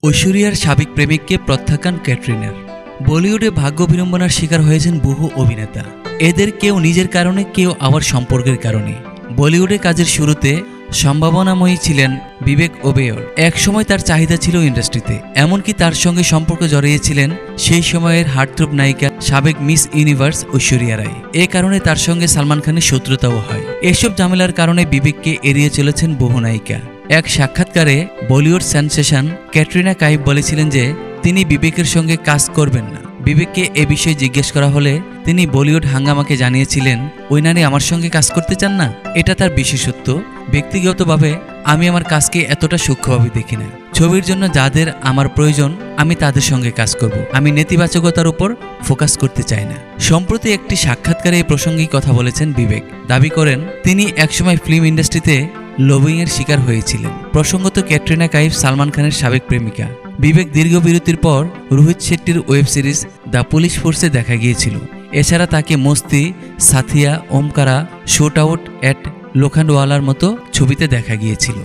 ঐশ্বরিয়ার সাবেক প্রেমিককে প্রত্যাখ্যান ক্যাটরিনার। বলিউডে ভাগ্য বিড়ম্বনার শিকার হয়েছেন বহু অভিনেতা। এদের কেউ নিজের কারণে, কেউ আবার সম্পর্কের কারণে। বলিউডে কাজের শুরুতে সম্ভাবনাময়ী ছিলেন বিবেক ওবেরয়। একসময় তার চাহিদা ছিল ইন্ডাস্ট্রিতে, এমনকি তার সঙ্গে সম্পর্ক জড়িয়েছিলেন সেই সময়ের হার্টথ্রোব নায়িকা সাবেক মিস ইউনিভার্স ঐশ্বরিয়া রায়। এ কারণে তার সঙ্গে সালমান খানের শত্রুতাও হয়। এসব ঝামেলার কারণে বিবেককে এড়িয়ে চলেছেন বহু নায়িকা। এক সাক্ষাৎকারে বলিউড সেনসেশন ক্যাটরিনা কাইফ বলেছিলেন যে তিনি বিবেকের সঙ্গে কাজ করবেন না। বিবেককে এ বিষয়ে জিজ্ঞেস করা হলে তিনি বলিউড হাঙ্গামাকে জানিয়েছিলেন, ওই নারী আমার সঙ্গে কাজ করতে চান না, এটা তার বিশেষত্ব। ব্যক্তিগতভাবে আমি আমার কাজকে এতটা সূক্ষ্মভাবে দেখি না। ছবির জন্য যাদের আমার প্রয়োজন আমি তাদের সঙ্গে কাজ করব। আমি নেতিবাচকতার উপর ফোকাস করতে চাই না। সম্প্রতি একটি সাক্ষাৎকারে এই প্রসঙ্গেই কথা বলেছেন বিবেক। দাবি করেন তিনি একসময় ফিল্ম ইন্ডাস্ট্রিতে লবিংয়ের শিকার হয়েছিলেন। প্রসঙ্গত ক্যাটরিনা কাইফ সালমান খানের সাবেক প্রেমিকা। বিবেক দীর্ঘ বিরতির পর রোহিত শেট্টির ওয়েব সিরিজ দ্য পুলিশ ফোর্সে দেখা গিয়েছিল। এছাড়া তাকে Masti, Saathiya, Omkara, shoot out at লোখান্ডওয়ালার মতো ছবিতে দেখা গিয়েছিল।